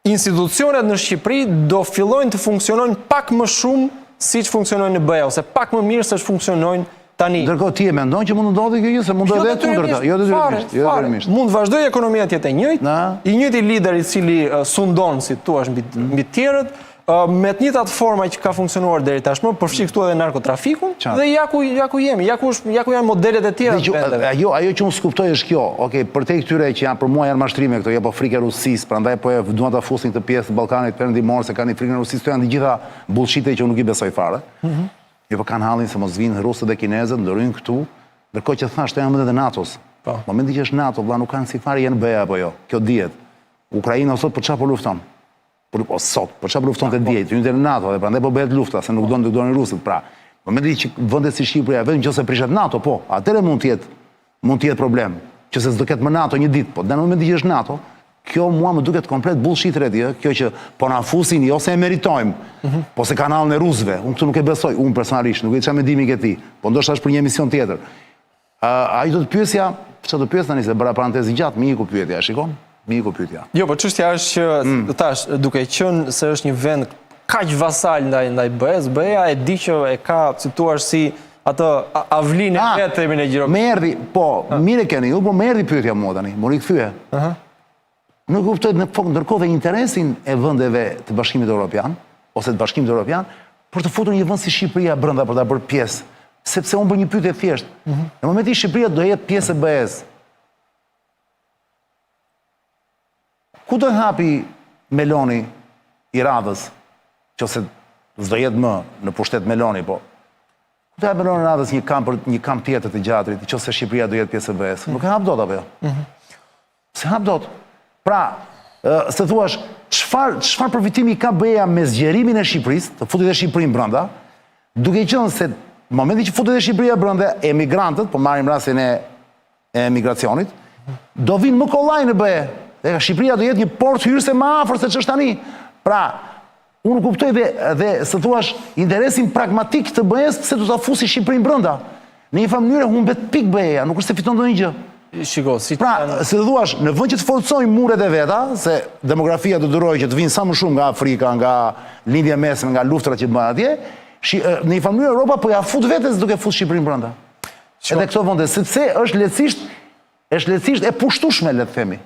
institucionet në Shqipëri do fillojnë të funksionojnë pak më shumë siç funksionojnë në BE, ose pak më mirë se funksionojnë tani. Ndërkohë ti e mendon që mund të ndodhi kjo gjë, se mund të edhe kundërta, jo detyrimisht. Mund të vazhdojë ekonomia të jetë e njëjtë, i njëjti lider i cili sundon, si thua, mbi të tjerët, me të njëjtat forma që ka funksionuar deri tashmë, përfshi këtu edhe narkotrafikun, dhe ja ku jemi, ja ku janë modelet e tjera të vendeve. Ajo që unë skuptoj është kjo, okay, përtej këtyre që janë për mua janë mashtrime këto, po frikë e Rusisë, prandaj po e duan ta fusin këtë pjesë të Ballkanit perëndimor se kanë frikën e Rusisë, këto janë të gjitha bullshite që unë nuk i besoj fare. Jo, po kanë hallin se mos vinë rusët dhe kinezët, ndërhyjnë këtu, ndërkohë që thash, këto janë vendet e NATO-s. Momenti që është NATO, vëlla, nuk kanë si fare janë BE apo jo. Kjo dihet. Ukraina sot për çfarë po lufton? Po sot, për çfarë lufton të diet, hyn në NATO dhe prandaj po bëhet lufta se nuk donin rusët. Pra, Më mendoj që vendet si Shqipëria, vetëm nëse prishet NATO, po, atëherë mund të jetë problem. Që se s'do ketë më NATO një ditë, po në momentin që është NATO, kjo mua më duket komplet bullshit redi, kjo që po na fusin jo se e meritojmë, po se kanalin e rusëve, unë këtu nuk e besoj, unë personalisht, nuk e çfarë mendimi ke ti, po ndoshta është për një emision tjetër. Ai do të pyesja, çfarë do pyes tani se bëra parantezë gjatë, mi iku pyetja, shikon? Mi iku pyetja. Jo, po çështja është që thash, duke qenë se është një vend kaq vasal ndaj BE-s, BE-ja e di që e ka cituar si atë avlinë e vetë themin e gjiro. Më erdhi, po, mire keni ju, po më erdhi pyetja mua tani, më rikthye. Nuk kuptoj ndërkohë dhe interesin e vendeve të Bashkimit Evropian, ose të Bashkimit Evropian, për të futur një vend si Shqipëria brenda për ta bërë pjesë. Sepse unë bërë një pyetje thjesht. Në momentin Shqipëria do jetë pjesë e BE-s. Ku do hapi Meloni i radhës, që ose s'do jetë më në pushtet Meloni, po ku do hapi Meloni i radhës një kamp tjetër të gjatrit, që ose Shqipëria do jetë pjesë e BE-s. Nuk e hap dot apo jo? Se hap dot. Pra, se thuash, çfarë përfitimi ka BE-ja me zgjerimin e Shqipërisë, të futet e Shqipërinë brenda, duke qenë se në momentin që futet e Shqipëria brenda, emigrantët, po marrim rastin e emigracionit, do vinë më kollaj në BE. Dhe Shqipëria do jetë një port hyrëse më afër se ç'është tani. Pra, unë kuptoj dhe se thuash interesin pragmatik të BE-s se do ta fusi Shqipërinë brenda. Në një farë mënyrë humbet pik BE-ja, nuk është se fiton ndonjë gjë. Shiko, si pra, se thuash, në vend që të forcojnë muret e veta, se demografia do dërojë që të vinë sa më shumë nga Afrika, nga lindja mesme, nga luftrat që bëhen atje, në një farë mënyrë Europa po ja fut vetes duke fut Shqipërinë brenda. Edhe këto vende, sepse është lehtësisht e pushtueshme, le të themi,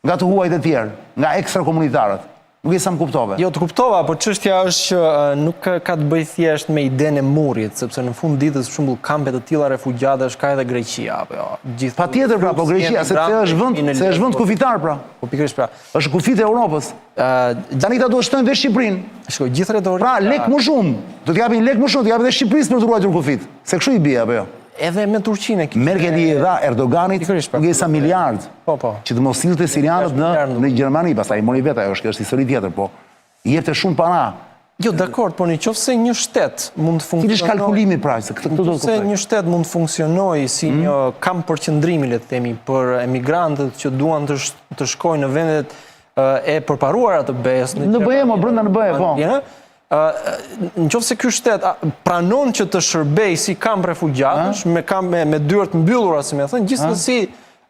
nga të huajt e tjerë, nga ekstrakomunitarët. Nuk e sa më kuptove. Jo, të kuptova, por çështja është që nuk ka të bëjë thjesht me idenë e murit, sepse në fund ditës, për shembull, kampe të tilla refugjatësh ka edhe Greqia, apo jo. Patjetër pra, po Greqia, sepse është vend kufitar pra. Po pikërisht pra. Është kufit e Europës. Tani ta duhet shtojnë dhe Shqipërinë. Shikoj, gjithë retorika. Pra, lek më shumë. Do t'japin lek më shumë, t'japin dhe Shqipërisë për të ruajtur kufit. Se kështu i bie apo jo? Edhe me Turqinë. Merkeli i dha Erdoganit nuk e sa miliard që të mos sillte sirianët në Gjermani, pastaj mori vetë, ajo është histori tjetër, po i jepte shumë para. Jo, dakord, por nëse një shtet mund të funksionojë. Cili është kalkulimi pra, se këtë do të kuptoj. Nëse një shtet mund të funksionojë si një kamp përqendrimi, le të themi, për emigrantët që duan të shkojnë në vendet e përparuara të BE-s. Në BE, më brenda në BE, po. Në qoftë se ky shtet pranon që të shërbej si kamp refugjatësh, me dyert mbyllura, si më thënë, gjithsesi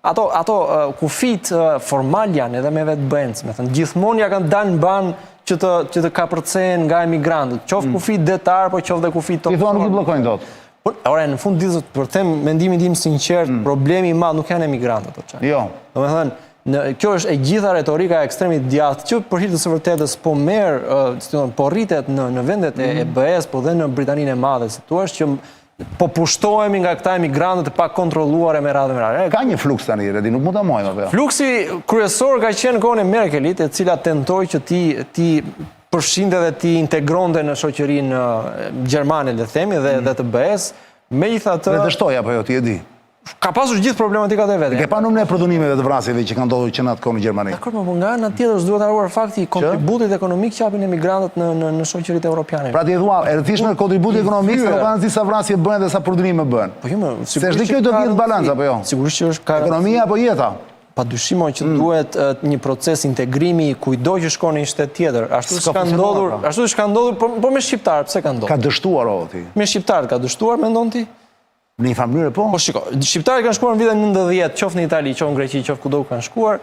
ato kufit formal janë edhe me vetë BE-n, si më thënë, gjithmonë ja kanë dalë në ban që të kapërcehen nga emigrantët, qoftë kufit detar, po qoftë dhe kufit Ti thua nuk i bllokojnë dot. Ore, në fund ditës, për them mendimin tim sinqert, problemi i madh nuk janë emigrantët. Jo. Domethënë, kjo është e gjitha retorika e ekstremit djathtë që për hir të së vërtetës po po rritet në vendet e BE-s, po dhe në Britaninë e Madhe, si thua, që po pushtohemi nga këta emigrantët e pa kontrolluar me radhë me radhë. Ka një fluks tani, Redi, nuk mund ta mojmë apo jo. Fluksi kryesor ka qenë kohën e Merkelit, e cila tentoi që ti përfshinte dhe ti integronte në shoqërinë gjermane, le të themi, dhe të BE-s, megjithatë. Dhe dështoi apo jo, ti e di. Ka pasur gjithë problematikat e vete. Ke pa numrin e përdhunimeve të vrasjeve që kanë ndodhur që në atë kohë në Gjermani. Dakor, po nga ana tjetër s'duhet haruar fakti i kontributit ekonomik që japin emigrantët në shoqëritë evropiane. Pra ti thua, e rëndësishme kontributi ekonomik, se ka rëndësi sa vrasje bëhen dhe sa përdhunime bëhen. Po jo, se është kjo do vjen në balancë apo jo? Sigurisht që është ekonomia apo jeta. Padyshim që duhet një proces integrimi kujdo që shkon në një shtet tjetër. Ashtu s'ka ndodhur, po me shqiptar, pse ka ndodhur? Ka dështuar ti. Me shqiptar ka dështuar, mendon ti? Në një familje po? Po shiko, shqiptarët kanë shkuar në vitin 90, qoftë në Itali, qoftë në Greqi, qoftë kudo kanë shkuar.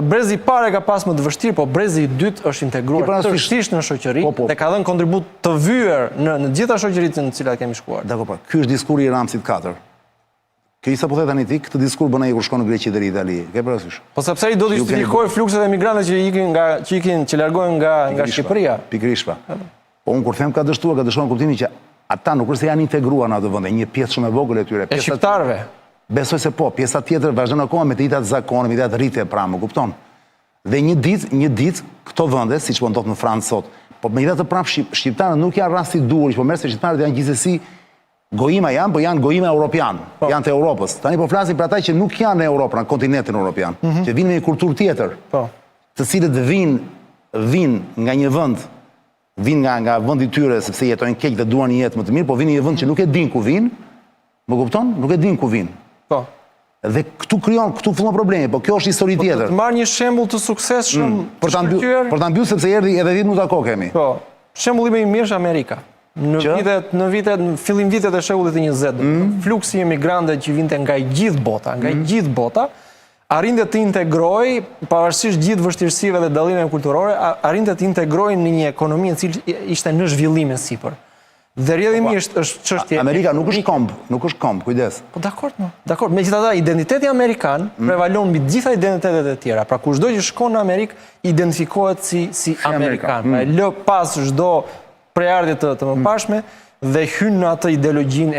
Brezi i parë ka pas më të vështirë, po brezi i dytë është integruar tërësisht në shoqëri dhe ka dhënë kontribut të vyer në gjitha shoqëritë në të cilat kemi shkuar. Dakor, po. Ky është diskuri i Ramsit 4. Kjo isa po the tani ti, këtë diskur bën ai kur shkon në Greqi deri në Itali. Ke parasysh? Po sepse ai do të justifikojë flukset e emigrantëve që largohen nga Shqipëria. Pikërisht pa. Po unë kur them ka dështuar në kuptimin që ata nuk është se janë integruar në atë vend, një pjesë shumë e vogël e tyre. E shqiptarëve. Besoj se po, pjesa tjetër vazhdon akoma me të njëjtat zakone, me të njëjtat rritje pra, më kupton. Dhe një ditë këto vende, siç po ndodh në Francë sot, po me njëjtat të prap shqiptarët nuk janë rasti duhur, po merr se shqiptarët janë gjithsesi gojima janë, po janë gojima europian, janë të Europës. Tani po flasim për ata që nuk janë në Europë, në kontinentin europian, që vinë me një kulturë tjetër, të cilët vinë nga një vend vinë nga vendi i tyre sepse jetojnë keq dhe duan një jetë më të mirë, po vinë një vend që nuk e din ku vinë, më kupton? Nuk e din ku vinë. Po. Dhe këtu fillon problemi, po kjo është histori tjetër. Të marrë një shembull të suksesshëm për ta mbyll sepse erdhi edhe 10 minuta kohë kemi. Po. Shembulli më i mirë është Amerika. Në fillim vitet e shekullit të 20, fluksi emigrantëve që vinte nga gjithë bota, arrinte të integroj, pavarësisht gjithë vështirësive dhe dallimeve kulturore, arrinte të integroj në një ekonomi e cilë ishte në zhvillim e sipër. Dhe rrjedhimisht është çështje. Amerika nuk është komb, kujdes. Po dakord. Megjithatë, identiteti amerikan prevalon mbi të gjitha identitetet e tjera. Pra kushdo që shkon në Amerikë identifikohet si amerikan. Pra lë pas çdo prejardhje të mëparshme dhe hyn në atë ideologjinë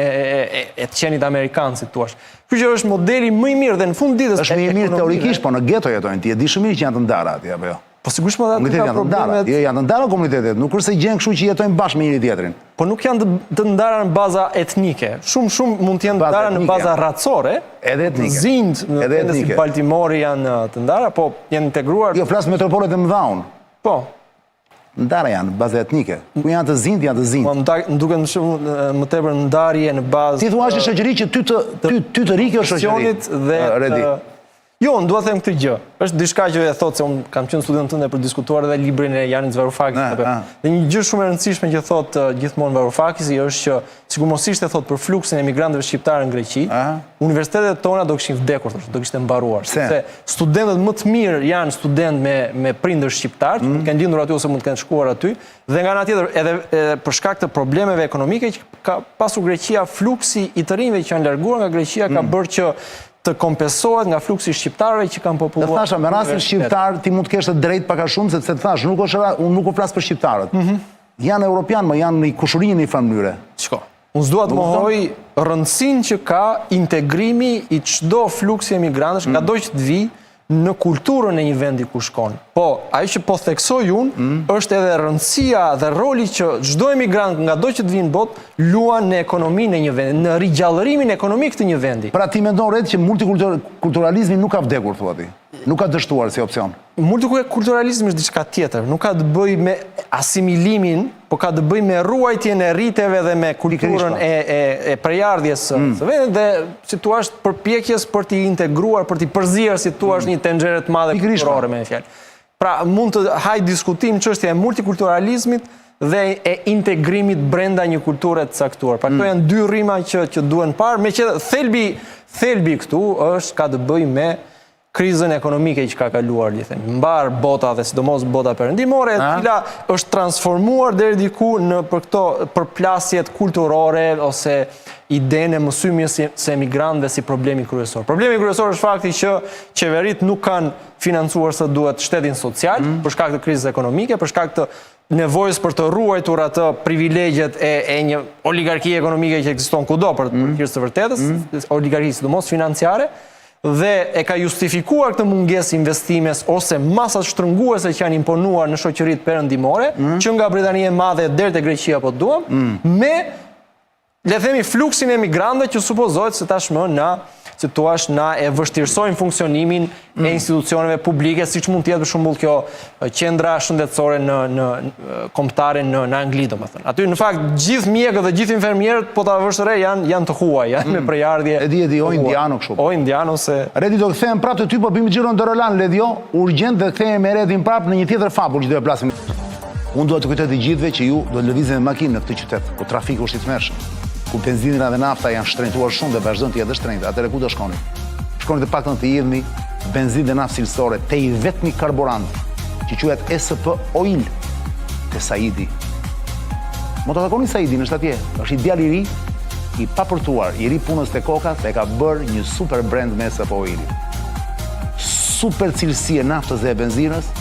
e të qenit amerikan, si thua. Ky që është modeli më i mirë dhe në fund ditës është më i mirë teorikisht, po në geto jetojnë. Ti e di shumë mirë që janë të ndara aty apo jo? Po sigurisht më dha problemet. Jo, janë të ndara komunitetet, nuk është se gjën kështu që jetojnë bashkë me njëri tjetrin. Po nuk janë të ndara në baza etnike. Shumë mund të jenë të ndara në baza racore. Edhe etnike. Zind në vende si Baltimore janë të ndara, po janë integruar. Jo, flas metropolet e mëdha unë. Po. Ndara janë në bazë etnike. Ku janë të zind, janë të zind. Më duket më tepër ndarje në bazë. Ti thua është shoqëri që ty të rikë është shoqëri. Jo, unë dua të them këtë gjë. Është diçka që e thotë se unë kam qenë student tënde për diskutuar edhe librin e Janit Varoufakis. Dhe një gjë shumë e rëndësishme që thotë gjithmonë Varoufakis është që sikurmosisht e thotë për fluksin e emigrantëve shqiptarë në Greqi, universitetet tona do kishin vdekur, do kishte mbaruar. Sepse studentët më të mirë janë studentë me prindër shqiptar, që kanë lindur aty ose mund të kenë shkuar aty, dhe nga ana tjetër edhe për shkak të problemeve ekonomike që ka pasur Greqia, fluksi i të rinjve që janë larguar nga Greqia ka bërë që të kompensohet nga fluksi shqiptarëve që kanë populluar. Dhe thasha, me rastin shqiptar, ti mund të kesh të drejt paka shumë, sepse të thash, unë nuk u flas për shqiptarët. Janë europian, më janë në kushërinë në një farë mënyre. Çko? Unë s'dua të mohoj rëndësinë që ka integrimi i çdo fluksi emigrantësh, ngado që të vijë në kulturën e një vendi ku shkon. Po, ajo që po theksoj unë, është edhe rëndësia dhe roli që çdo emigrant ngado që të vinë në botë luan në ekonominë e një vendi, në rigjallërimin ekonomik të një vendi. Pra ti mendon Red që multikulturalizmi nuk ka vdekur, thua ti? Nuk ka dështuar si opcion? Multikulturalizmi është diçka tjetër, nuk ka të bëjë me asimilimin, po ka të bëjë me ruajtjen e riteve dhe me kulturën e prejardhjes së vendit dhe si thua përpjekjes për t'i integruar, për t'i përzier si thua një tenxhere të madhe kulturore me fjalë. Pra mund të haj diskutim çështja e multikulturalizmit dhe e integrimit brenda një kulture të caktuar. Pra këto janë dy rryma që duhen parë, meqenëse thelbi këtu ka të bëjë me krizën ekonomike që ka kaluar, mbar bota dhe sidomos bota perëndimore, e cila është transformuar deri diku në për këto përplasjet kulturore ose idenë e mësymjes së emigrantëve si problemi kryesor. Problemi kryesor është fakti që qeveritë nuk kanë financuar sa duhet shtetin social për shkak të krizës ekonomike, për shkak të nevojës për të ruajtur atë privilegjet e një oligarkie ekonomike që ekziston kudo për të thirrë së vërtetës, oligarki sidomos financiare. Dhe e ka justifikuar këtë mungesë investimes ose masat shtrënguese që janë imponuar në shoqëritë perëndimore, që nga Britania e Madhe deri te Greqia po duam, me le themi fluksin e emigrantëve që supozohet se tashmë na e vështirësojnë funksionimin e institucioneve publike, siç mund të jetë për shembull kjo qendra shëndetësore kombëtare në Angli, domethënë. Aty në fakt gjithë mjekët dhe gjithë infermierët po ta vësh re janë të huaj, janë me prejardhje. E di o indiano kështu. O indiano se Redi do kthehem prapë te ty, po bëjmë xhiron Dorolan Ledio, urgjent dhe kthehemi me Redin prapë në një tjetër fabul që do e plasim. Unë dua të kujtoj të gjithëve që ju do të lëvizeni me makinë në këtë qytet, ku trafiku është i tmerrshëm, ku benzina dhe nafta janë shtrenjtuar shumë dhe vazhdon të jetë shtrenjtë. Atëherë ku do shkoni? Shkoni të paktën të hidhni benzinë dhe naftë cilësore te i vetmi karburant që quhet SP Oil te Saidi. Mo të takoni Saidin, është atje, është i djalë i ri, i papërtuar, i ri punës te koka dhe ka bërë një super brand me SP Oil. Super cilësi e naftës dhe e benzinës.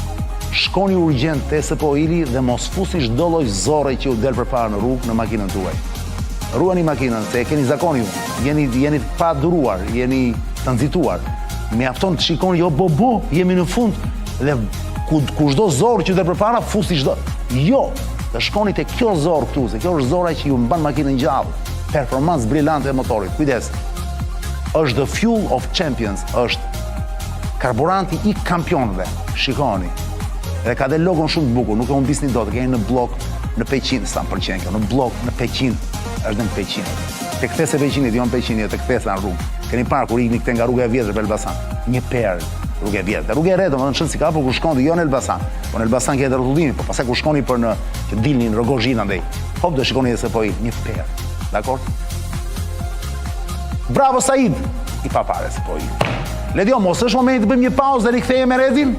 Shkoni urgjent te SP Oil dhe mos fusni çdo lloj zorre që u del përpara në rrugë në makinën tuaj. Ruani makinën, se e keni zakon ju, jeni pa duruar, jeni të nxituar. Mjafton të shikoni, jo bo, jemi në fund, dhe kushdo zorë që dhe përpara, fusi çdo. Jo, të shkoni te kjo zorë këtu, se kjo është zora që ju mban makinën gjallë, performancë brillante e motorit. Kujdes, është the fuel of champions, është karburanti i kampionëve, shikoni. Dhe ka dhe logon shumë të bukur, nuk e humbisni dot, keni në blok, në Peqin, sa më pëlqen kjo, në blok në Peqin, është në Peqin. Te kthese Peqinit, jo në Peqin, jo te kthese në rrugë. Keni parë kur ikni këte nga rruga e vjetër për Elbasan. Një perë rruga e vjetër. Rruga e re, domethënë çon si ka, por ku shkon jo në Elbasan. Po në Elbasan ke rrotullimin, po pastaj ku shkoni për në që dilni në Rogozhin andej. Hop do shikoni se po një perë. Dakor? Bravo Said! I pa pare se po i. Le dio, mos është momenti të bëjmë një pauzë dhe rikthehemi me Redin?